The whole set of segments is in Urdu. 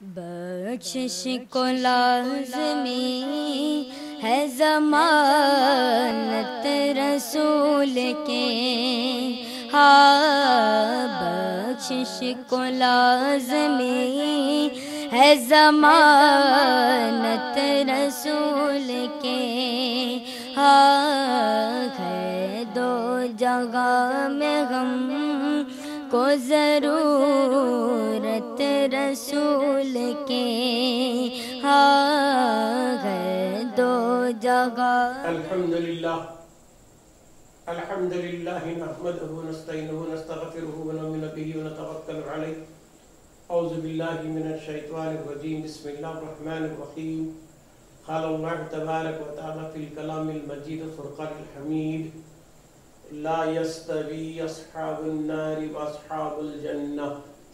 بخشش کو لازمی ہے ضمانت رسول کے، ہاں بخشش کو لازمی ہے ضمانت رسول کے، ہاں ہے دو جگہ میں غم کو ضرورت رسول کے، ہاں ہے دو جگہ۔ الحمدللہ نحمده ونستعینه ونستغفره ونؤمن به ونتوکل علیہ۔ اعوذ باللہ من الشیطان الرجیم، بسم اللہ الرحمن الرحیم۔ قال اللہ تبارک وتعالی فی الکلام المجید فرقان الحمید، لا يستوی اصحاب النار واصحاب الجنہ،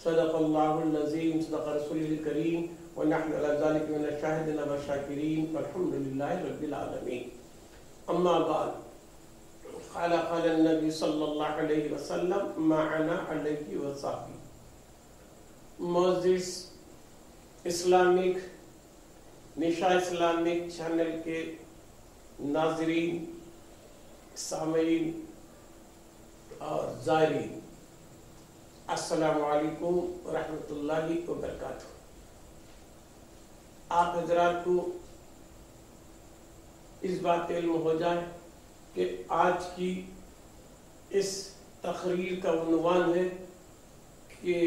صدق اللہ العظیم، صدق رسولہ الکریم، ونحن علی ذلک من الشاہدین والشاکرین، والحمد للہ رب العالمین۔ اما بعد، قال النبی صلی اللہ علیہ وسلم ما انا علیہ وصحبی۔ معزز اسلامک نشا اسلامک چینل کے ناظرین، سامعین اور زائرین، السلام علیکم ورحمۃ اللہ وبرکاتہ۔ آپ حضرات کو اس بات کا علم ہو جائے کہ آج کی اس تقریر کا عنوان ہے کہ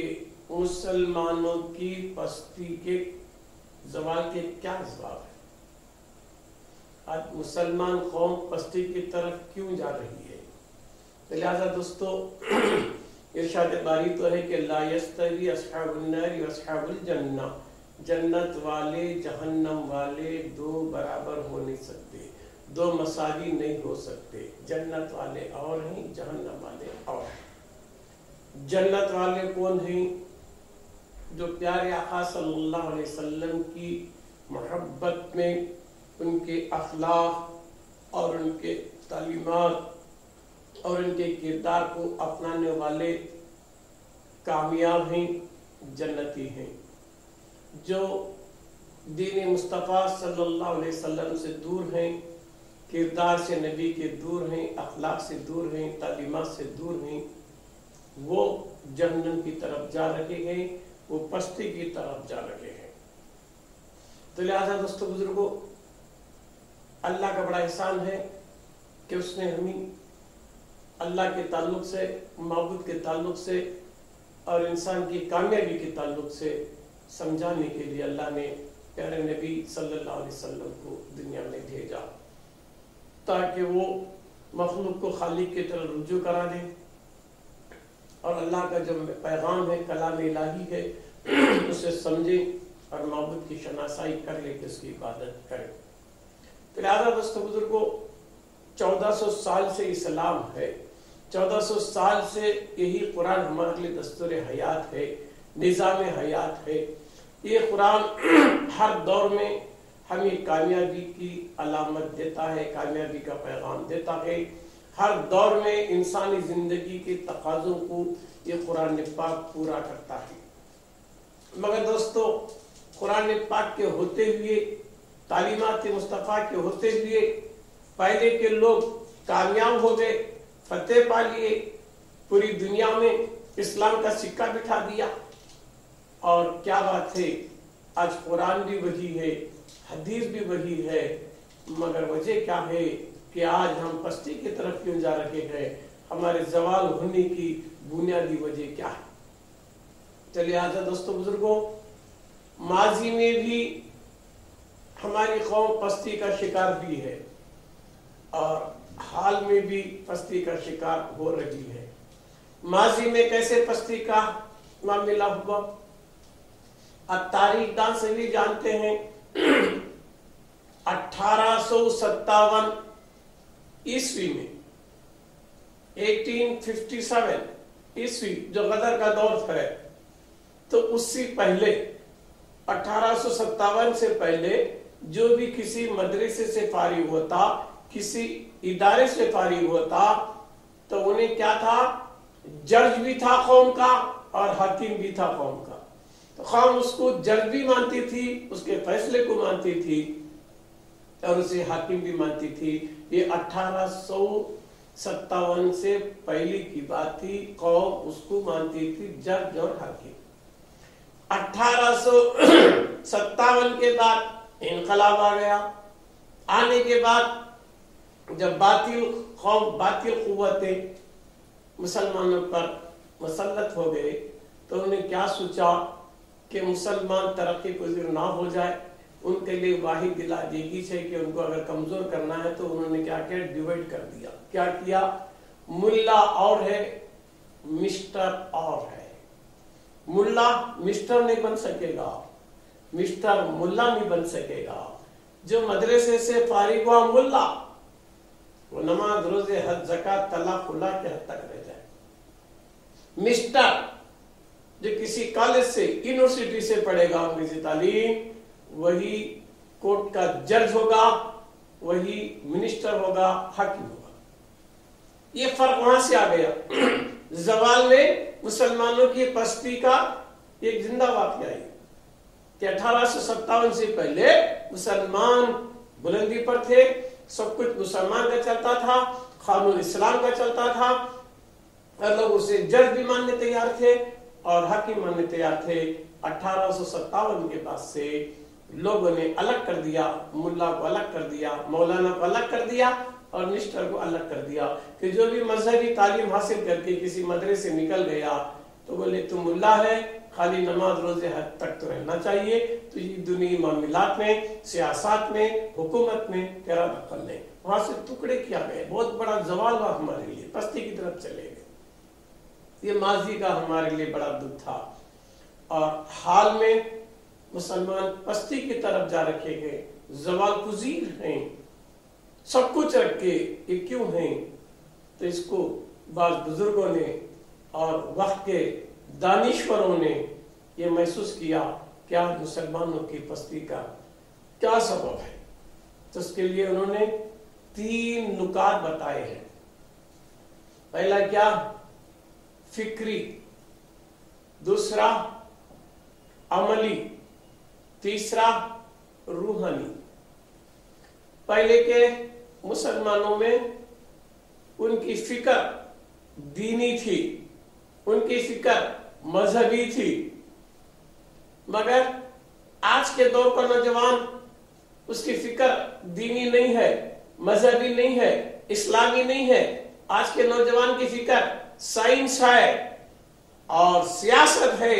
مسلمانوں کی پستی کے زوال کے کیا اسباب ہیں۔ آج مسلمان قوم پستی کی طرف کیوں جا رہی ہے؟ لہذا دوستو، ارشاد باری تو ہے کہ لا یستوی اصحاب النار واصحاب الجنہ، جنت والے جہنم والے دو برابر ہو نہیں سکتے، دو مساوی نہیں ہو سکتے۔ جنت والے اور ہیں، جہنم والے اور ہیں۔ جنت والے کون ہیں؟ جو پیارے آقا صلی اللہ علیہ وسلم کی محبت میں ان کے اخلاق اور ان کے تعلیمات اور ان کے کردار کو اپنانے والے کامیاب ہیں، جنتی ہیں۔ جو دین مصطفیٰ صلی اللہ علیہ وسلم سے دور ہیں، کردار سے نبی کے دور ہیں، اخلاق سے دور ہیں، تعلیمات سے دور ہیں، وہ جہنم کی طرف جا رہے ہیں، وہ پستی کی طرف جا رہے ہیں۔ تو لہذا دوستو بزرگوں، اللہ کا بڑا احسان ہے کہ اس نے ہمیں اللہ کے تعلق سے، معبود کے تعلق سے اور انسان کی کامیابی کے تعلق سے سمجھانے کے لیے اللہ نے پیارے نبی صلی اللہ علیہ وسلم کو دنیا میں بھیجا، تاکہ وہ مخلوق کو خالق کی طرف رجوع کرا دے اور اللہ کا جو پیغام ہے، کلام الہی ہے، اسے سمجھے اور معبود کی شناسائی کر لے کہ اس کی عبادت کرے۔ تو لہذا دوستو بزرگوں، 1400 سال سے اسلام ہے، 1400 سال سے یہی قرآن ہمارے لیے دستور حیات ہے، نظام حیات ہے۔ یہ قرآن ہر دور میں ہمیں کامیابی کی علامت دیتا ہے، کامیابی کا پیغام دیتا ہے۔ ہر دور میں انسانی زندگی کے تقاضوں کو یہ قرآن پاک پورا کرتا ہے۔ مگر دوستو، قرآن پاک کے ہوتے ہوئے، تعلیمات مصطفیٰ کے ہوتے ہوئے، پہلے کے لوگ کامیاب ہو گئے، فتح پا لیے، پوری دنیا میں اسلام کا سکہ بٹھا دیا، اور کیا بات ہے، آج قرآن بھی وہی ہے، حدیث بھی وہی ہے، مگر وجہ کیا ہے کہ آج ہم پستی کی طرف کیوں جا رہے ہیں؟ ہمارے زوال ہونے کی بنیادی وجہ کیا ہے؟ چلیے آجا دوستو بزرگوں، ماضی میں بھی ہماری قوم پستی کا شکار بھی ہے اور حال میں بھی پستی کا شکار ہو رہی ہے۔ ماضی میں کیسے پستی کا معاملہ ہوا؟ اب تاریخ دان سے بھی جانتے ہیں، 1857 عیسوی میں، 1857 عیسوی جو غدر کا دور ہے، تو اس سے پہلے 1857 سے پہلے جو بھی کسی مدرسے سے فارغ ہوتا، کسی ادارے سے فارغ ہوتا، تو انہیں کیا تھا؟ جج بھی تھا قوم کا اور حاکم بھی تھا قوم کا۔ تو تو قوم اس کو جج بھی مانتی تھی، اس کے فیصلے کو مانتی تھی اور اسے حاکم بھی مانتی تھی۔ یہ 1857 سے پہلے کی بات تھی، قوم اس کو مانتی تھی جج اور حاکم۔ 1857 کے بعد انقلاب آ گیا۔ آنے کے بعد جب باطل قوتیں مسلمانوں پر مسلط ہو گئے تو انہوں نے کیا سوچا کہ مسلمان ترقی پذیر نہ ہو جائے، ان کے لیے واحد علاج یہی ہے کہ ان کو اگر کمزور کرنا ہے تو انہوں نے کیا کیا، ڈیوائڈ کر دیا۔ کیا کیا؟ ملا اور ہے، مسٹر اور ہے۔ ملا مسٹر نہیں بن سکے گا، مسٹر ملا نہیں بن سکے گا۔ جو مدرسے سے فارغ ہوا ملا، وہ نماز روزے حج زکات طلاق خلا کے حد تک رہ جائے۔ مسٹر جو کسی کالج سے یونیورسٹی سے پڑھے گا انگریزی تعلیم، وہی کورٹ کا جج ہوگا، وہی منسٹر ہوگا، حاکم ہوگا۔ یہ فرق وہاں سے آ گیا۔ زوال میں مسلمانوں کی پستی کا ایک زندہ واقعہ ہے کہ 1857 سے پہلے مسلمان بلندی پر تھے، سب کچھ مسلمان کا چلتا تھا، قانون اسلام کا چلتا تھا، اور لوگ اسے جج بھی ماننے تیار تھے اور حاکم ماننے تیار تھے۔ 1857 کے بعد سے لوگوں نے الگ کر دیا، ملا کو الگ کر دیا، مولانا کو الگ کر دیا اور مسٹر کو الگ کر دیا کہ جو بھی مذہبی تعلیم حاصل کر کے کسی مدرسے سے نکل گیا تو بولے تو ملا ہے، خالی نماز روزے حد تک تو رہنا چاہیے، تو یہ دنیا معاملات میں، سیاست میں، حکومت میں تیرا دخل نہیں۔ وہاں سے ٹکڑے کیا گئے، بہت بڑا زوال ہوا ہمارے لیے، پستی کی طرف چلے گئے۔ یہ ماضی کا ہمارے لیے بڑا دکھ تھا، اور حال میں مسلمان پستی کی طرف جا رکھے گئے، زوال پذیر ہیں، سب کچھ رکھ کے یہ کیوں ہیں؟ تو اس کو بعض بزرگوں نے اور وقت کے دانشوروں نے یہ محسوس کیا کہ آج مسلمانوں کی پستی کا کیا سبب ہے۔ تو اس کے لیے انہوں نے 3 نکات بتائے ہیں۔ پہلا کیا؟ فکری، دوسرا عملی، تیسرا روحانی۔ پہلے کے مسلمانوں میں ان کی فکر دینی تھی، ان کی فکر مذہبی تھی، مگر آج کے دور کا نوجوان اس کی فکر دینی نہیں ہے، مذہبی نہیں ہے، اسلامی نہیں ہے۔ آج کے نوجوان کی فکر سائنس ہے اور سیاست ہے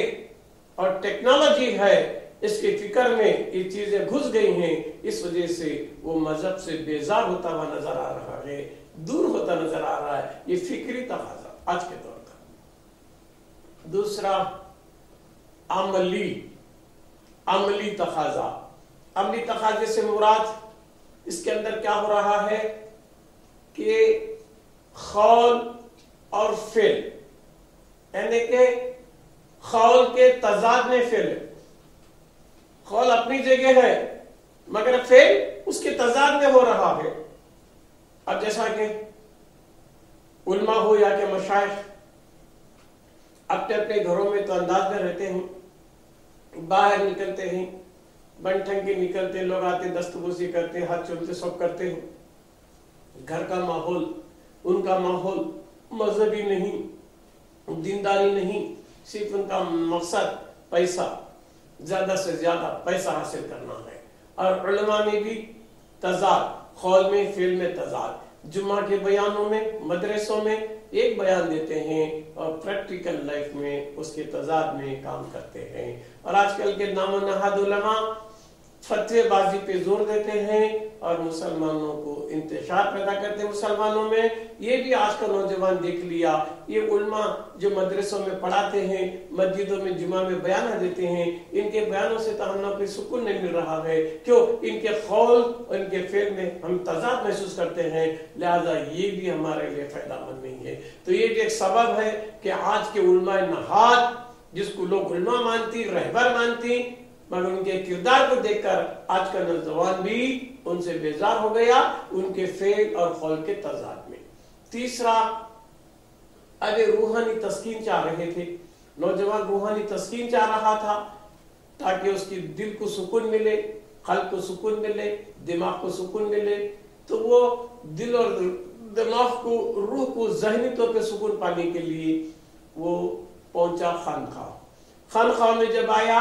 اور ٹیکنالوجی ہے، اس کی فکر میں یہ چیزیں گھس گئی ہیں، اس وجہ سے وہ مذہب سے بیزار ہوتا ہوا نظر آ رہا ہے، دور ہوتا نظر آ رہا ہے۔ یہ فکری تقاضا آج کے دور کا۔ دوسرا عملی تقاضا۔ عملی تقاضے سے مراد اس کے اندر کیا ہو رہا ہے کہ قول اور فعل، یعنی کہ قول کے تضاد میں فعل ہے۔ قول اپنی جگہ ہے مگر فعل اس کے تضاد میں ہو رہا ہے۔ اب جیسا کہ علماء ہو یا کہ مشائخ اپنے اپنے گھروں میں تو انداز میں رہتے ہیں، باہر نکلتے ہیں، بن ٹھنگے نکلتے ہیں، لوگ آتے دستبوسی کرتے ہیں، ہاتھ چومتے، سب کرتے ہیں۔ گھر کا ماحول، ان کا ماحول مذہبی نہیں، دینداری نہیں، صرف ان کا مقصد پیسہ، زیادہ سے زیادہ پیسہ حاصل کرنا ہے۔ اور علماء میں بھی تضاد، قول میں، فعل میں تضاد۔ جمعہ کے بیانوں میں، مدرسوں میں ایک بیان دیتے ہیں اور پریکٹیکل لائف میں اس کے تضاد میں کام کرتے ہیں۔ اور آج کل کے نام و نہاد علماء فتوی بازی پہ زور دیتے ہیں اور مسلمانوں کو انتشار پیدا کرتے ہیں مسلمانوں میں۔ یہ بھی آج کا نوجوان دیکھ لیا، یہ علماء جو مدرسوں میں پڑھاتے ہیں، مسجدوں میں جمعہ میں بیانہ دیتے ہیں، ان کے بیانوں سے تو ہم کوئی سکون نہیں مل رہا ہے، کیوں؟ ان کے قول اور ان کے فعل میں ہم تضاد محسوس کرتے ہیں، لہذا یہ بھی ہمارے لیے فائدہ مند نہیں ہے۔ تو یہ بھی ایک سبب ہے کہ آج کے علماء نہاد، جس کو لوگ علماء مانتی، رہبر مانتی، مگر ان کے کردار کو دیکھ کر آج کا نوجوان بھی ان سے بیزار ہو گیا، ان کے فعل اور قول کے تضاد میں۔ تیسرا، اب روحانی تسکین چاہ رہے تھے، نوجوان روحانی تسکین چاہ رہا تھا، تاکہ اس کی دل کو سکون ملے، قلب کو سکون ملے، دماغ کو سکون ملے، تو وہ دل اور دماغ کو، روح کو ذہنی طور پہ سکون پانے کے لیے وہ پہنچا خانقاہ۔ خانقاہ میں جب آیا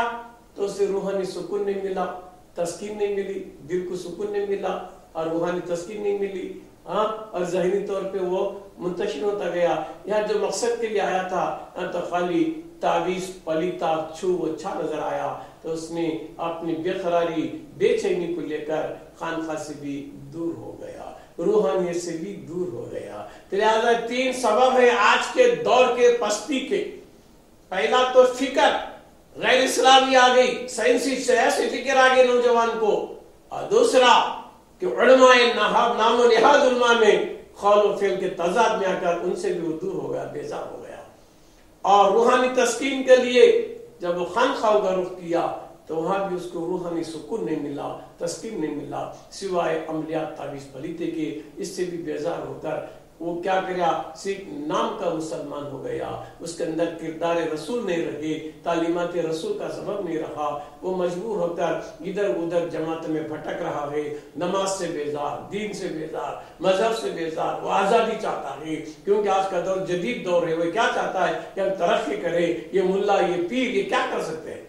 تو اسے روحانی سکون نہیں ملا، تسکین نہیں ملی، دل کو سکون نہیں ملا اور روحانی تسکین نہیں ملی، اور ذہنی طور پہ وہ منتشر ہوتا گیا۔ یہاں جو مقصد کے لیے آیا تھا تو خالی تعویذ پلیتا چھو اچھا نظر آیا، تو اس نے اپنی بے قراری بے چینی کو لے کر خانقاہ سے بھی دور ہو گیا، روحانیت سے بھی دور ہو گیا۔ لہذا 3 سبب ہیں آج کے دور کے پستی کے۔ پہلا تو فکر غیر اسلامی آ گئی، سائنسی سیاسی فکر آ گئی نوجوان کو، اور دوسرا کہ علماء نام و نہاد علماء میں قول و فعل کے تضاد میں آ کر ان سے بھی وہ دور ہو گیا، بیزار ہو گیا۔ اور روحانی تسکین کے لیے جب وہ خانقاہ کا رخ کیا تو وہاں بھی اس کو روحانی سکون نہیں ملا، تسکین نہیں ملا، سوائے عملیات تعویذ پلیتے کے۔ اس سے بھی بیزار ہو کر وہ کیا کریا، صرف نام کا مسلمان ہو گیا، اس کے اندر کردار رسول نہیں رہے، تعلیمات رسول کا سبب نہیں رہا، وہ مجبور ہو کر ادھر ادھر جماعت میں بھٹک رہا ہے، نماز سے بیزار، دین سے بیزار، مذہب سے بیزار، وہ آزادی چاہتا ہے، کیونکہ آج کا دور جدید دور ہے۔ وہ کیا چاہتا ہے کہ ہم ترقی کریں، یہ ملا، یہ پیر، یہ کیا کر سکتے ہیں؟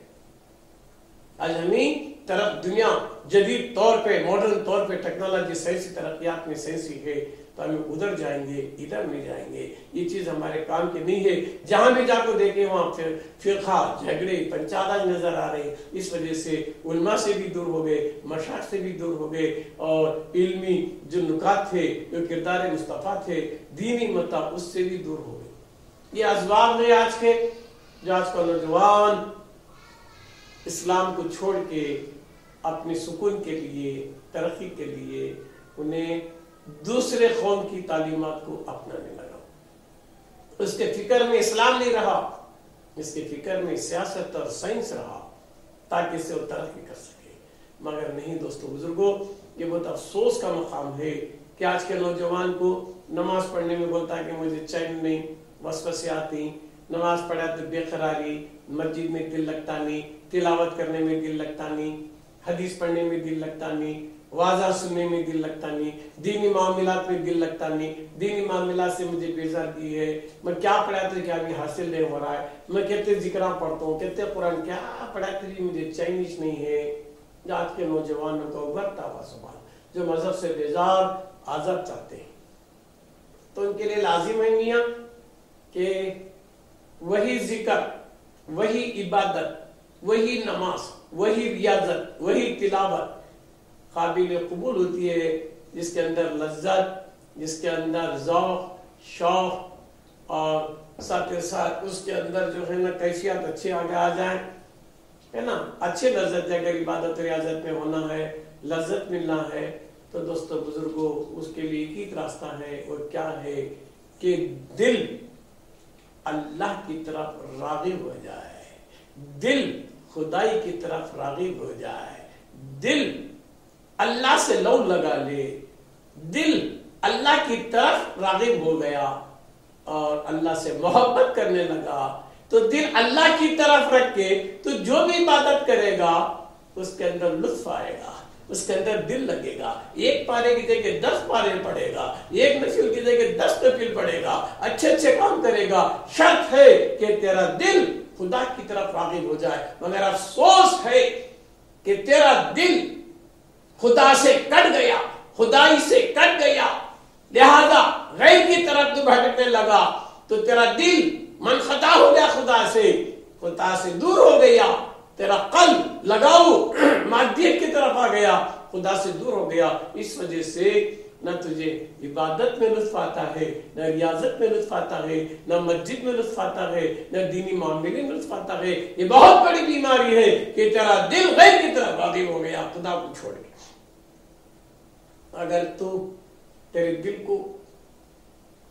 آج ہمیں طرف دنیا جدید طور پہ، ماڈرن طور پہ ٹیکنالوجی سائنسی ترقیات میں سائنسی ہے، تو ہم ادھر جائیں گے، ادھر نہیں جائیں گے، یہ چیز ہمارے کام کی نہیں ہے۔ جہاں بھی جا کو دیکھیں وہاں فرقہ جھگڑے پنچاراج نظر آ رہے، اس وجہ سے علماء سے بھی دور ہو گئے، مشائخ سے بھی دور ہو گئے، اور علمی جو نکات تھے، جو کردار مصطفیٰ تھے، دینی متا، اس سے بھی دور ہو گئے۔ یہ اسباب ہیں آج کے، جو آج کا نوجوان اسلام کو چھوڑ کے اپنے سکون کے لیے، ترقی کے لیے، انہیں دوسرے قوم کی تعلیمات کو اپنانے لگا۔ اس کے فکر میں اسلام نہیں رہا، اس کے فکر میں سیاست اور سائنس رہا، تاکہ اسے وہ ترقی کر سکے۔ مگر نہیں دوستو بزرگوں، یہ بہت افسوس کا مقام ہے کہ آج کے نوجوان کو نماز پڑھنے میں بولتا ہے کہ مجھے چین نہیں، وسوسے آتی، نماز پڑھا تو بے قراری، مسجد میں دل لگتا نہیں، تلاوت کرنے میں دل لگتا نہیں، حدیث پڑھنے میں دل لگتا نہیں، واضح سننے میں دل لگتا نہیں، دینی معاملات میں دل لگتا نہیں، دینی معاملات سے مجھے بیزار کی ہے، میں کیا پڑھا تو کیا بھی حاصل نہیں ہو رہا ہے، میں کتنے ذکرہ پڑھتا ہوں، کتنے قرآن کیا پڑھا تو جی مجھے چینش نہیں ہے۔ آج کے نوجوانوں کا ابھرتا ہوا سوال، جو مذہب سے بیزار، آزاد چاہتے ہیں، تو ان کے لیے لازم ہے میاں کہ وہی ذکر، وہی عبادت، وہی نماز، وہی ریاضت، وہی تلاوت قابل قبول ہوتی ہے، جس کے اندر لذت، جس کے اندر ذوق، شوق، اور ساتھ ساتھ اس کے اندر جو ہے نا کیفیت اچھے آگے آ جائیں، ہے نا، اچھے لذت ہے۔ اگر عبادت ریاضت میں ہونا ہے، لذت ملنا ہے، تو دوستو بزرگوں اس کے لیے ایک ہی راستہ ہے، اور کیا ہے کہ دل اللہ کی طرف راغب ہو جائے، دل خدائی کی طرف راغب ہو جائے، دل اللہ سے لو لگا لے، دل اللہ کی طرف راغب ہو گیا اور اللہ سے محبت کرنے لگا، تو دل اللہ کی طرف رکھ کے تو جو بھی عبادت کرے گا اس کے اندر لطف آئے گا، اس کے اندر دل لگے گا، ایک پارے کی جگہ 10 پارے پڑھے گا، ایک نفل کی جگہ 10 نفل پڑھے گا، اچھے اچھے کام کرے گا۔ شرط ہے کہ تیرا دل خدا کی طرف راغب ہو جائے، مگر افسوس ہے کہ تیرا دل خدا سے کٹ گیا، خدائی سے کٹ گیا، لہذا غیر کی طرف تو بھٹکنے لگا، تو تیرا دل منقطع ہو گیا، خدا سے دور ہو گیا، تیرا قلب لگاؤ مادیت کی طرف آ گیا، خدا سے دور ہو گیا۔ اس وجہ سے نہ تجھے عبادت میں لطف آتا ہے، نہ ریاضت میں لطف آتا ہے، نہ مسجد میں لطف آتا ہے، نہ دینی معاملے میں لطف آتا ہے۔ یہ بہت بڑی بیماری ہے کہ تیرا دل غیر کی طرف راغب ہو گیا، خدا کو چھوڑ کے۔ اگر تو تیرے دل کو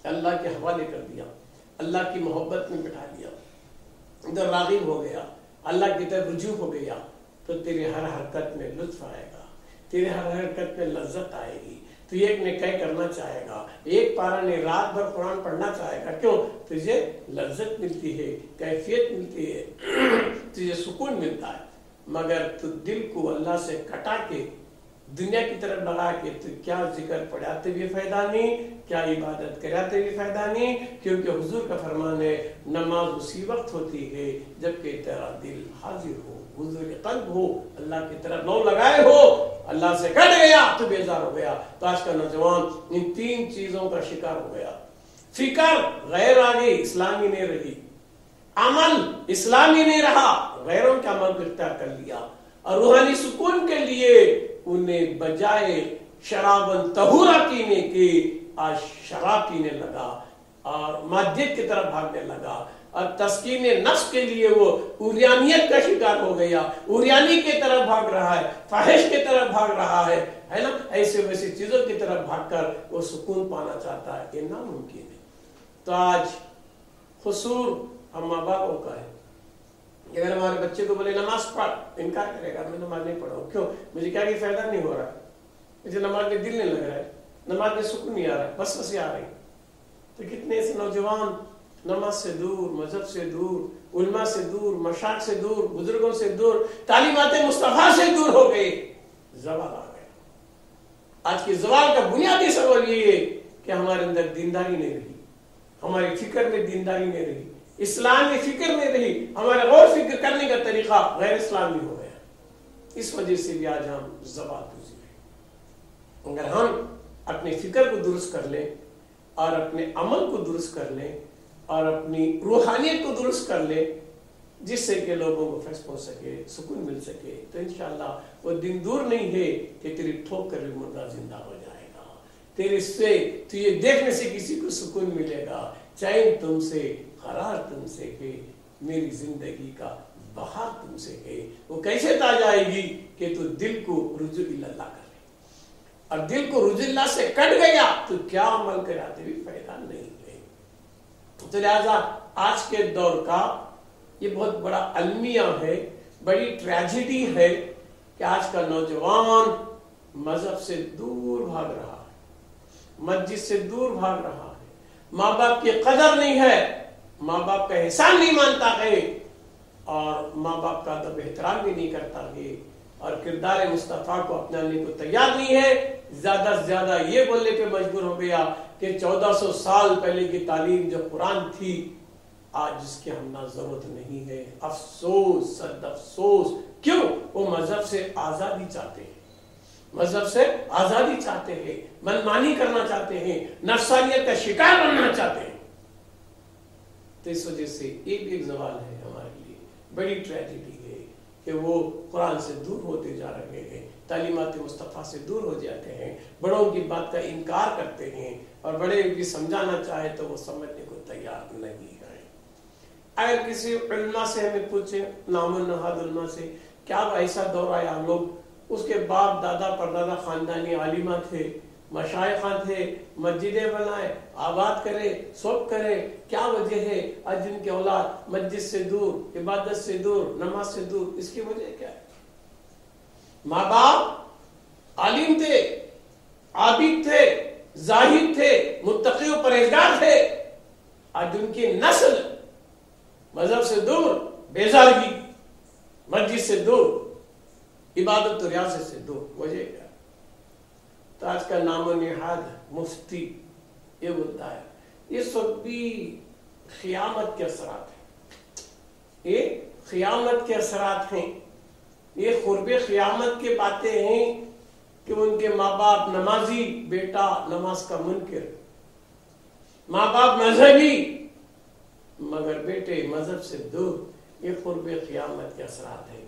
اللہ کے حوالے کر دیا، اللہ کی محبت میں بٹھا دیا، ادھر راغب ہو گیا، اللہ کی طرف رجوع ہو گیا، تو تیرے ہر حرکت میں لطف آئے گا، تیرے ہر حرکت میں لذت آئے گی، تو ایک نکاح کرنا چاہے گا، ایک پارا نے رات بھر قرآن پڑھنا چاہے گا۔ کیوں؟ تجھے لذت ملتی ہے، کیفیت ملتی ہے، تجھے سکون ملتا ہے۔ مگر تو دل کو اللہ سے کٹا کے دنیا کی طرف لگا کے تو کیا ذکر پڑھاتے بھی فائدہ نہیں، کیا عبادت کراتے بھی فائدہ نہیں، کیونکہ حضور کا فرمان ہے نماز اسی وقت ہوتی ہے جبکہ تیرا دل حاضر ہو، حضور قلب ہو، اللہ کی طرف نو لگائے ہو، اللہ سے کٹ گیا تو بیزار ہو گیا۔ تو آج کا نوجوان ان تین چیزوں کا شکار ہو گیا۔ فکر غیر آگے اسلامی نہیں رہی، عمل اسلامی نہیں رہا، غیروں کا عمل اختیار کر لیا، اور روحانی سکون کے لیے انہیں بجائے شرابن طہورا پینے کے آج شراب پینے لگا اور مادیت کی طرف بھاگنے لگا، اور تسکین نفس کے لیے وہ اوریانیت کا شکار ہو گیا، اوریانی کی طرف بھاگ رہا ہے، فاحش کی طرف بھاگ رہا ہے نا، ایسے ویسی چیزوں کی طرف بھاگ کر وہ سکون پانا چاہتا ہے، یہ ناممکن ہے۔ تو آج قصور ہم ماں باپوں کا ہے۔ اگر ہمارے بچے کو بولے نماز پڑھ، انکار کرے گا، میں نماز نہیں پڑھا ہوں، کیوں؟ مجھے کیا کہ فائدہ نہیں ہو رہا ہے، مجھے نماز میں دل نہیں لگ رہا ہے، نماز میں سکون نہیں آ رہا ہے، بس وسے آ رہی۔ تو کتنے ایسے نوجوان نماز سے دور، مذہب سے دور، علماء سے دور، مشائخ سے دور، بزرگوں سے دور، تعلیمات مصطفیٰ سے دور ہو گئے، زوال آ گیا۔ آج کی زوال کا بنیادی سبب یہ ہے کہ ہمارے اندر دینداری نہیں رہی، ہماری فکر میں دینداری نہیں رہی، اسلامی فکر نہیں رہی، ہمارا غور فکر کرنے کا طریقہ غیر اسلامی ہو گیا۔ اس وجہ سے بھی آج ہم زوال پذیر ہیں۔ اگر ہم اپنی فکر کو درست کر لیں اور اپنے عمل کو درست کر لیں اور اپنی روحانیت کو درست کر لیں، جس سے کہ لوگوں کو فیض پہنچ سکے، سکون مل سکے، تو انشاءاللہ وہ دن دور نہیں ہے کہ تیری ٹھوک کر مردہ زندہ ہو جائے گا، تیرے سے تو یہ دیکھنے سے کسی کو سکون ملے گا، چین تم سے، قرار تم سے ہے، میری زندگی کا بہار تم سے ہے۔ وہ کیسے تاج آئے گی کہ تو دل کو رجوع اللہ کر لے، اور دل کو رجوع اللہ سے کٹ گیا تو کیا عمل کراتے بھی فائدہ نہیں ہے۔ تو لہذا آج کے دور کا یہ بہت بڑا المیہ ہے، بڑی ٹریجڈی ہے کہ آج کا نوجوان مذہب سے دور بھاگ رہا ہے، مسجد سے دور بھاگ رہا ہے، ماں باپ کی قدر نہیں ہے، ماں باپ کا احسان نہیں مانتا ہے، اور ماں باپ کا ادب احترام بھی نہیں کرتا ہے، اور کردار مصطفیٰ کو اپنانے کو تیار نہیں ہے۔ زیادہ سے زیادہ یہ بولنے پہ مجبور ہو گیا کہ 1400 سال پہلے کی تعلیم جو قرآن تھی آج اس کی ہمیں ضرورت نہیں ہے۔ افسوس، صد افسوس، کیوں؟ وہ مذہب سے آزادی چاہتے ہیں، مذہب سے آزادی چاہتے ہیں، منمانی کرنا چاہتے ہیں، نفسانیت کا شکار بننا چاہتے ہیں۔ تو اس وجہ سے یہ بھی ایک زوال ہے ہمارے لیے، بڑی ٹریجڈی ہے کہ وہ قرآن سے دور ہوتے جا رہے ہیں، تعلیمات مصطفیٰ سے دور ہو جاتے ہیں، بڑوں کی بات کا انکار کرتے ہیں، اور بڑے بھی سمجھانا چاہے تو وہ سمجھنے کو تیار نہیں ہے۔ اگر کسی علماء سے ہمیں پوچھیں، نام و نہاد علماء سے، کیا ایسا دور آیا ہم لوگ اس کے باپ دادا پردادا خاندانی عالمہ تھے، مشائخاں تھے، مسجدیں بنائے، آباد کرے، سب کرے، کیا وجہ ہے آج جن کے اولاد مسجد سے دور، عبادت سے دور، نماز سے دور؟ اس کی وجہ کیا ہے؟ ماں باپ عالم تھے، عابد تھے، زاہد تھے، متقی و پرہیزگار تھے، آج ان کی نسل مذہب سے دور، بیزارگی، مسجد سے دور، عبادت و ریاضت سے دور، وجہ کیا؟ تو آج کا نام و نہاد مفتی یہ بولتا ہے یہ سب بھی قیامت کے اثرات ہیں، یہ قیامت کے اثرات ہیں، یہ قرب قیامت کی باتیں ہیں کہ ان کے ماں باپ نمازی، بیٹا نماز کا منکر، ماں باپ مذہبی مگر بیٹے مذہب سے دور، یہ قرب قیامت کے اثرات ہیں۔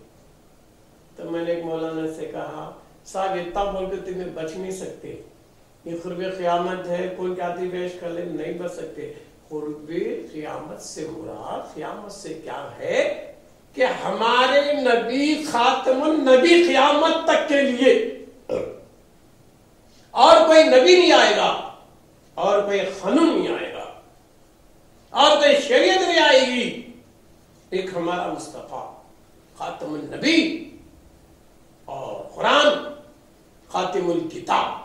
تو میں نے ایک مولانا سے کہا صاحب اتنا بول کے تمہیں بچ نہیں سکتے، یہ قرب قیامت ہے، کوئی کاتی پیش کر لے نہیں بچ سکتے۔ قرب قیامت سے مراد قیامت سے کیا ہے کہ ہمارے نبی خاتم النبی قیامت تک کے لیے اور کوئی نبی نہیں آئے گا، اور کوئی قانون نہیں آئے گا، اور کوئی شریعت نہیں آئے گی، ایک ہمارا مصطفیٰ خاتم النبی اور قرآن خاتم الکتاب۔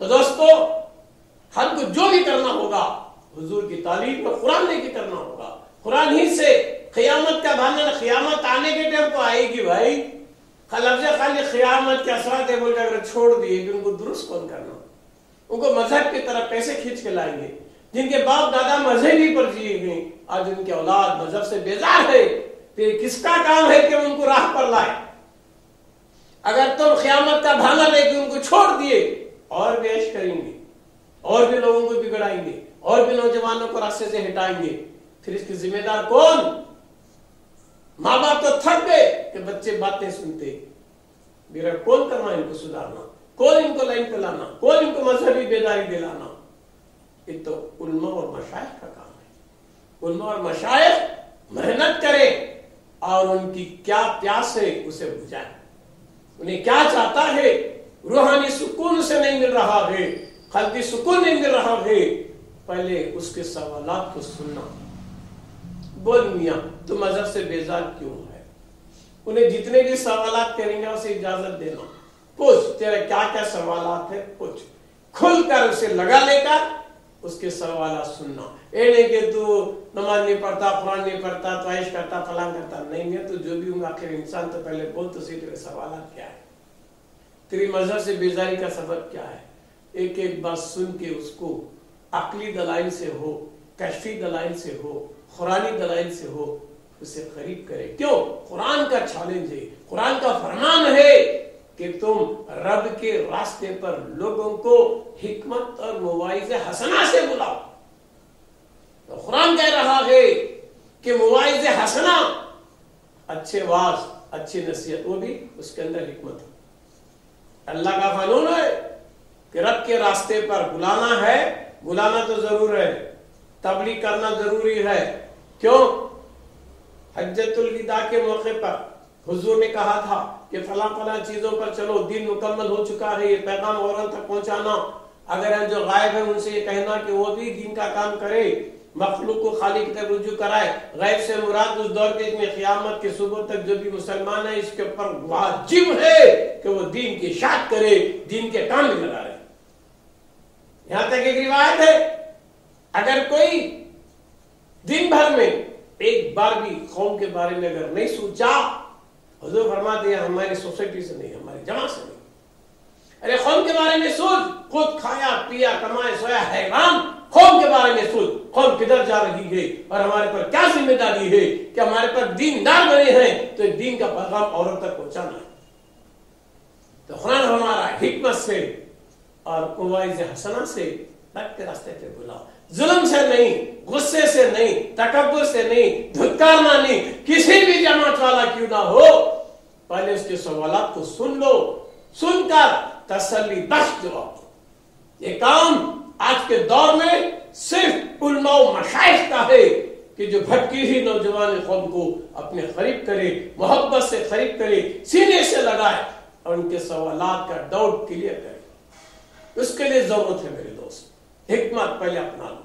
تو دوستو ہم کو جو بھی کرنا ہوگا حضور کی تعلیم میں قرآن لے کے کرنا ہوگا، قرآن ہی سے قیامت کا بہانا، قیامت آنے کے ٹائم کو آئے گی بھائی، لفظ خالی قیامت کے اثرات ہے بول کے اگر چھوڑ دیے کہ ان کو درست کون کرنا، ان کو مذہب کی طرف کیسے کھینچ کے لائیں گے؟ جن کے باپ دادا مذہبی پر جیے گئے، آج ان کے اولاد مذہب سے بیزار ہے، پھر کس کا کام ہے کہ ان کو راہ پر لائے؟ اگر تم قیامت کا بہانا لے کے ان کو چھوڑ دیے، اور بھی عیش کریں گے، اور بھی لوگوں کو بگڑائیں گے، اور بھی نوجوانوں کو راستے سے ہٹائیں گے، پھر اس کی ذمہ دار کون؟ ماں باپ تو تھک گئے کہ بچے باتیں سنتے، میرا کون کرنا ان کو سدھارنا، کون ان کو لائن پہ لانا، کون ان کو مذہبی بیداری دلانا؟ یہ تو علماء اور مشائخ کا کام ہے۔ علماء اور مشائخ محنت کرے اور ان کی کیا پیاس ہے اسے بجھائے، انہیں کیا چاہتا ہے، روحانی سکون اسے نہیں مل رہا ہے، قلبی سکون نہیں مل رہا ہے، پہلے اس کے سوالات کو سننا۔ بول میاں تو مذہب سے بیزار کیوں ہے؟ انہیں جتنے بھی سوالات کریں گے اسے اجازت دینا، پوچھ تیرے کیا کیا سوالات ہیں، پوچھ، کھل کر اسے لگا لے کر اس کے سوالات سننا۔ اے نہیں کہ تو نماز نہیں پڑھتا، قرآن نہیں پڑھتا، تو عیش کرتا، فلاں کرتا، نہیں میں تو جو بھی ہوں آخر انسان، تو پہلے بول تو صحیح تیرے سوالات کیا ہے، تیری مذہب سے بیزاری کا سبب کیا ہے؟ ایک ایک بات سن کے اس کو عقلی دلائل سے ہو، کشفی دلائل سے ہو، قرآنی دلائل سے ہو، اسے قریب کرے۔ کیوں؟ قرآن کا چیلنج ہے، قرآن کا فرمان ہے کہ تم رب کے راستے پر لوگوں کو حکمت اور مواعظ حسنہ سے بلاؤ۔ تو قرآن کہہ رہا ہے کہ مواعظ حسنہ، اچھے واعظ، اچھی نصیحت، وہ بھی اس کے اندر حکمت ہے۔ اللہ کا قانون ہے کہ رب کے راستے پر بلانا ہے، بلانا تو ضرور ہے، تبلیغ کرنا ضروری ہے۔ کیوں؟ حجۃ الوداع کے موقع پر حضور نے کہا تھا کہ فلاں فلاں چیزوں پر چلو، دین مکمل ہو چکا ہے، یہ پیغام اوروں تک پہنچانا، اگر جو غائب ہے ان سے یہ کہنا کہ وہ بھی دین کا کام کرے، مخلوق کو خالق کی طرف رجوع کرائے۔ غیب سے مراد اس دور کے میں قیامت کے صبح تک جو بھی مسلمان ہے، اس کے اوپر واجب ہے کہ وہ دین کی اشاعت کرے، دین کے کام میں لگا رہے۔ یہاں تک ایک روایت ہے، اگر کوئی دن بھر میں ایک بار بھی قوم کے بارے میں اگر نہیں سوچا، حضور فرماتے ہیں ہماری سوسائٹی سے نہیں، ہماری جماعت سے نہیں۔ ارے قوم کے بارے میں سوچ، خود کھایا پیا کمائے سویا حیوان، قوم کے بارے میں سوچ، قوم کدھر جا رہی ہے اور ہمارے پر کیا ذمہ داری ہے کہ ہمارے پر دیندار بنے ہیں تو دین کا پیغام اوروں تک پہنچانا ہے۔ تو قرآن ہمارا حکمت سے اور مواعظ حسنہ سے رب کے راستے پہ بلاؤ، ظلم سے نہیں، غصے سے نہیں، تکبر سے نہیں، دھتکارنا نہیں، کسی بھی جماعت والا کیوں نہ ہو، پہلے اس کے سوالات کو سن لو، سن کر تسلی بخش جواب دو۔ یہ کام آج کے دور میں صرف علماء و مشائخ کا ہے کہ جو بھٹکی ہوئی نوجوان قوم کو اپنے قریب کرے، محبت سے قریب کرے، سینے سے لگائے اور ان کے سوالات کا ڈاؤٹ کلیئر کرے۔ اس کے لیے ضرورت ہے میرے دوست، حکمت پہلے اپنا لو،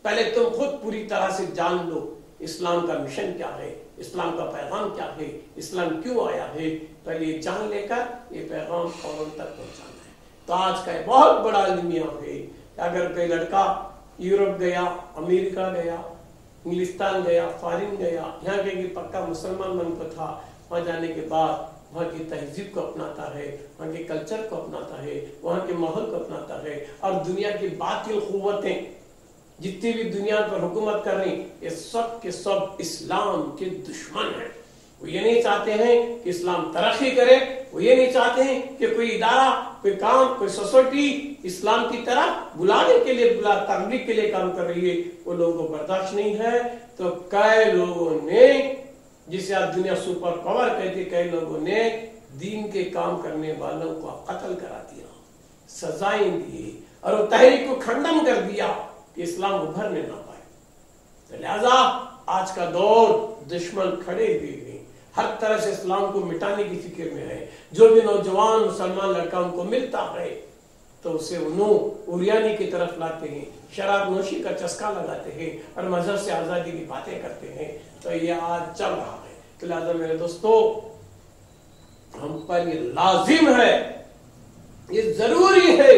پہلے تم خود پوری طرح سے جان لو اسلام کا مشن کیا ہے، اسلام کا پیغام کیا ہے، اسلام کیوں آیا ہے، پہلے یہ جان لے کر یہ پیغام اوروں تک پہنچانا ہے۔ تو آج کا ایک بہت بڑا المیہ ہے کہ اگر کوئی لڑکا یورپ گیا، امریکہ گیا، انگلستان گیا، فارن گیا، یہاں کہ پکا مسلمان من کو تھا، وہاں جانے کے بعد وہاں کی تہذیب کو اپناتا ہے، وہاں کے کلچر کو اپناتا ہے، وہاں کے ماحول کو اپناتا ہے، اور دنیا کی باطل قوتیں جتنی بھی دنیا پر حکومت کر رہی، یہ سب کے سب اسلام کے دشمن ہیں۔ وہ یہ نہیں چاہتے ہیں کہ اسلام ترقی کرے، وہ یہ نہیں چاہتے ہیں کہ کوئی ادارہ، کوئی کام، کوئی سوسائٹی اسلام کی طرف بلانے کے لیے، تبلیغ کے لیے کام کر رہی ہے، وہ لوگوں کو برداشت نہیں ہے۔ تو کئی لوگوں نے، جسے آج دنیا سپر پاور کہتے، کئی لوگوں نے دین کے کام کرنے والوں کو قتل کرا دیا، سزائیں دی، اور وہ تحریک کو کھنڈن کر دیا کہ اسلام ابھرنے نہ پائے۔ تو لہذا آج کا دور دشمن کھڑے ہوئے ہیں، ہر طرح سے اسلام کو مٹانے کی فکر میں ہے۔ جو بھی نوجوان مسلمان لڑکا ان کو ملتا ہے تو اسے انہوں اوریانی کی طرف لاتے ہیں، شراب نوشی کا چسکا لگاتے ہیں اور مذہب سے آزادی کی باتیں کرتے ہیں۔ تو یہ آج چل رہا ہے۔ تو لہذا میرے دوستو، ہم پر یہ لازم ہے، یہ ضروری ہے،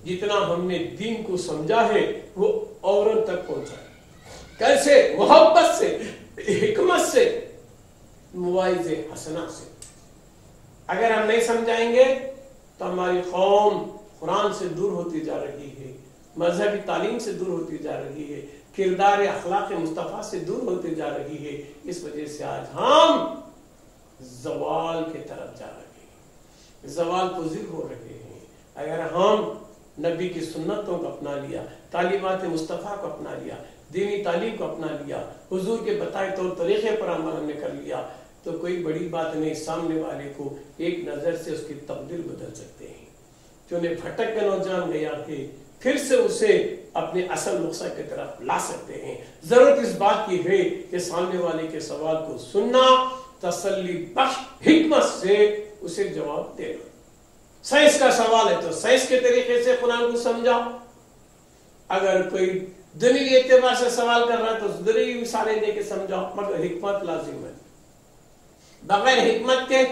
جتنا ہم نے دین کو سمجھا ہے وہ اوروں تک پہنچائے۔ کیسے؟ محبت سے، حکمت سے، مواعظ حسنہ سے۔ اگر ہم نہیں سمجھائیں گے تو ہماری قوم قرآن سے دور ہوتی جا رہی ہے، مذہبی تعلیم سے دور ہوتی جا رہی ہے، کردار اخلاق مصطفیٰ سے دور ہوتی جا رہی ہے۔ اس وجہ سے آج ہم زوال کی طرف جا رہے ہیں، زوال پذیر ہو رہے ہیں۔ اگر ہم نبی کی سنتوں کو اپنا لیا، تعلیمات مصطفیٰ کو اپنا لیا، دینی تعلیم کو اپنا لیا، حضور کے بتائے طور طریقے پر عمل ہم نے کر لیا، تو کوئی بڑی بات نہیں، سامنے والے کو ایک نظر سے اس کی تقدیر بدل سکتے ہیں۔ جو نے بھٹک کے نوجوان گیا کہ پھر سے اسے اپنے اصل مقصد کی طرف لا سکتے ہیں۔ ضرورت اس بات کی ہے کہ سامنے والے کے سوال کو سننا، تسلی بخش حکمت سے اسے جواب دینا۔ سائنس کا سوال ہے تو سائنس کے طریقے سے قرآن کو سمجھا، اگر کوئی دنیوی اعتبار سے سوال کر رہا ہے تو دنیوی مثالیں دے کے سمجھاؤ، مگر حکمت لازم ہے۔ بغیر حکمت کے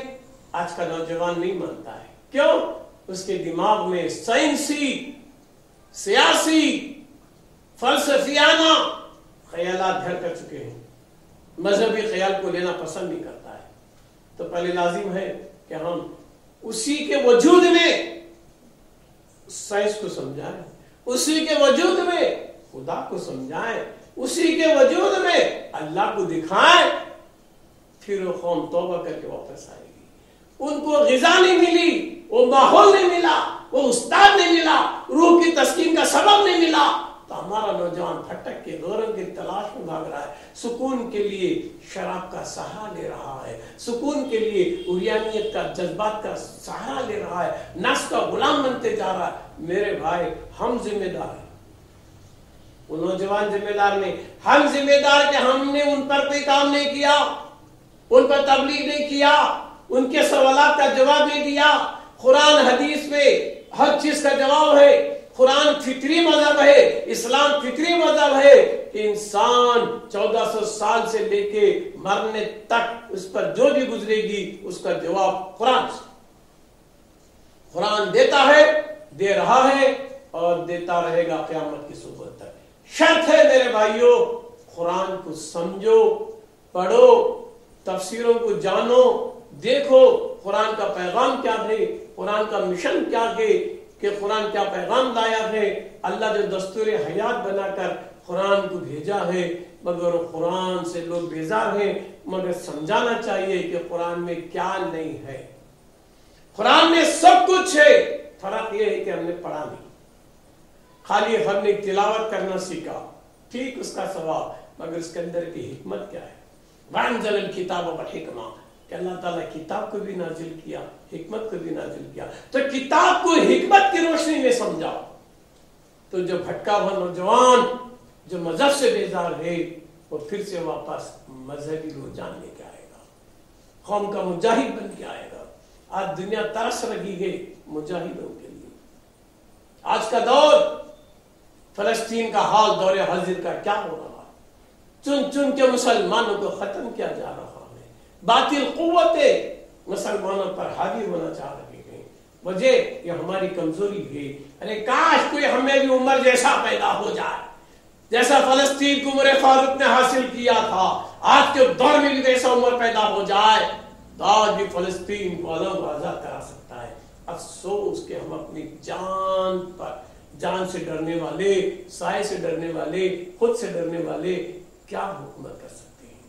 آج کا نوجوان نہیں مانتا ہے۔ کیوں؟ اس کے دماغ میں سائنسی، سیاسی، فلسفیانہ خیالات گھر کر چکے ہیں، مذہبی خیال کو لینا پسند نہیں کرتا ہے۔ تو پہلے لازم ہے کہ ہم اسی کے وجود میں سائنس کو سمجھائیں، اسی کے وجود میں خدا کو سمجھائیں، اسی کے وجود میں اللہ کو دکھائیں، پھر وہ قوم توبہ کر کے واپس آئے گی۔ ان کو غذا نہیں ملی، وہ ماحول نہیں ملا، وہ استاد نہیں ملا، روح کی تسکین کا سبب نہیں ملا، تو ہمارا نوجوان پھٹک کے غوروں کی تلاش میں بھاگ رہا ہے، سکون کے لیے شراب کا سہارا لے رہا ہے، سکون کے لیے عریانیت کا، جذبات کا سہارا لے رہا ہے، نفس کا غلام بنتے جا رہا ہے۔ میرے بھائی، ہم ذمہ دار ہیں، وہ نوجوان ذمہ دار نہیں، ہم ذمہ دار کہ ہم نے ان پر کوئی کام نہیں کیا، ان پر تبلیغ نہیں کیا، ان کے سوالات کا جواب نہیں دیا۔ قرآن حدیث میں ہر چیز کا جواب ہے، قرآن فطری مذہب ہے، اسلام فطری مذہب ہے کہ انسان 1400 سال سے لے کے مرنے تک اس پر جو بھی گزرے گی اس کا جواب قرآن سے۔ قرآن دیتا ہے، دے رہا ہے اور دیتا رہے گا قیامت کی صبح تک۔ شرط ہے میرے بھائیوں، قرآن کو سمجھو، پڑھو، تفسیروں کو جانو، دیکھو قرآن کا پیغام کیا ہے، قرآن کا مشن کیا ہے، کہ قرآن کیا پیغام لایا ہے۔ اللہ جو دستور حیات بنا کر قرآن کو بھیجا ہے، مگر قرآن سے لوگ بیزار ہیں، مگر سمجھانا چاہیے کہ قرآن میں کیا نہیں ہے۔ قرآن میں سب کچھ ہے، فرق یہ ہے کہ ہم نے پڑھا نہیں، خالی ہم نے تلاوت کرنا سیکھا، ٹھیک اس کا ثواب، مگر اس کے اندر کی حکمت کیا ہے۔ وَأَنزَلَ الْكِتَابَ وَالْحِكْمَةَ، کہ اللہ تعالیٰ کتاب کو بھی نازل کیا، حکمت کو بھی نازل کیا، تو کتاب کو حکمت کی روشنی میں سمجھاؤ، تو جو بھٹکا ہوا نوجوان جو مذہب سے بیزار ہے وہ پھر سے واپس مذہبی رجحان لے کے آئے گا، قوم کا مجاہد بن کے آئے گا۔ آج دنیا ترس رہی ہے مجاہدوں کے لیے۔ آج کا دور، فلسطین کا حال دور حاضر کا کیا ہو رہا ہے، چن چن کے مسلمانوں کو ختم کیا جا رہا ہے، باطل قوتیں مسلمانوں پر حاوی ہونا چاہ رہے ہیں۔ وجہ یہ ہماری کمزوری ہے۔ ارے کاش کوئی ہمیں بھی عمر جیسا پیدا ہو جائے، جیسا فلسطین کو عمر فاروق نے حاصل کیا تھا، آج کے دور میں بھی ویسا عمر پیدا ہو جائے تو آج بھی فلسطین کو الگ آزاد کرا سکتا ہے۔ افسوس کہ ہم اپنی جان پر، جان سے ڈرنے والے، سائے سے ڈرنے والے، خود سے ڈرنے والے کیا حکومت کر سکتے ہیں۔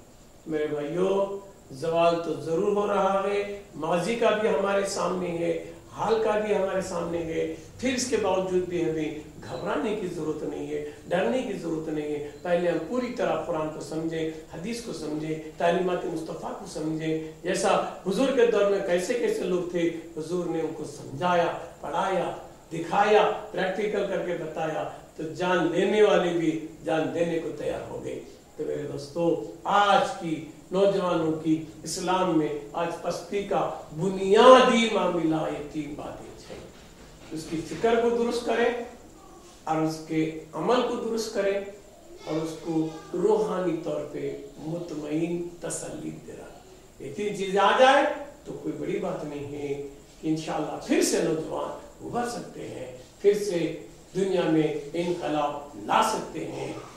میرے بھائیوں، زوال تو ضرور ہو رہا ہے، ماضی کا بھی ہمارے سامنے ہے، حال کا بھی ہمارے سامنے ہے، پھر اس کے باوجود بھی ہمیں گھبرانے کی ضرورت نہیں ہے، ڈرنے کی ضرورت نہیں ہے۔ پہلے ہم پوری طرح قرآن کو سمجھیں، حدیث کو سمجھیں، تعلیمات مصطفیٰ کو سمجھیں، جیسا حضور کے دور میں کیسے کیسے لوگ تھے، حضور نے ان کو سمجھایا، پڑھایا، دکھایا، پریکٹیکل کر کے بتایا، تو جان لینے والے بھی جان دینے کو تیار ہو گئے۔ تو میرے دوستو، آج کی نوجوانوں کی اسلام میں آج پستی کا بنیادی معاملہ یہ تین باتیں ہیں۔ اس کی فکر کو درست کریں اور اس کے عمل کو درست کریں اور اس کو روحانی طور پہ مطمئن تسلی دے رہا۔ یہ تین چیزیں آ جائے تو کوئی بڑی بات نہیں ہے کہ انشاءاللہ پھر سے نوجوان ابھر سکتے ہیں، پھر سے دنیا میں انقلاب لا سکتے ہیں۔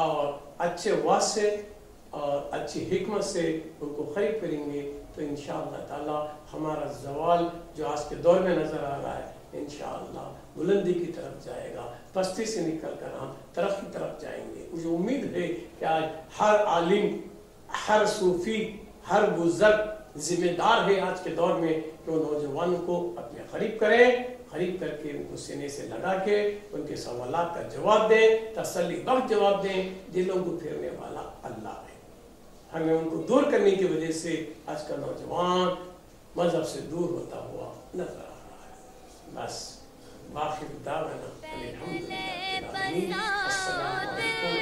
اور اچھے واسطے اور اچھی حکمت سے ان کو قریب کریں گے تو انشاءاللہ تعالی ہمارا زوال جو آج کے دور میں نظر آ رہا ہے انشاءاللہ بلندی کی طرف جائے گا، پستی سے نکل کر ہم ترقی طرف جائیں گے۔ مجھے امید ہے کہ آج ہر عالم، ہر صوفی، ہر بزرگ ذمہ دار ہے آج کے دور میں کہ وہ نوجوانوں کو اپنے قریب کریں، قریب کر کے ان کو سینے سے لگا کے ان کے سوالات کا جواب دیں، تسلی بخش جواب دیں۔ دلوں کو پھیرنے والا اللہ ہے، ہمیں ان کو دور کرنے کی وجہ سے آج کا نوجوان مذہب سے دور ہوتا ہوا نظر آ رہا ہے۔ بس باقی دعوانا الحمدللہ رب العالمین۔ السلام علیکم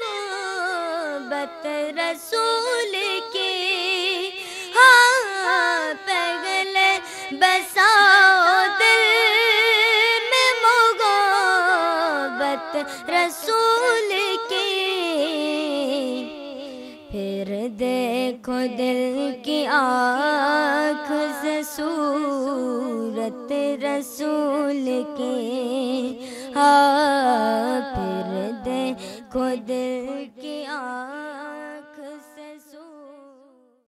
محبت رسول کی، ہاں پگلے بساؤ دل میں محبت رسول کی، پھر دیکھو دل کی آنکھ سے صورت رسول کی، ہاں پھر دیکھو دل کی آنکھ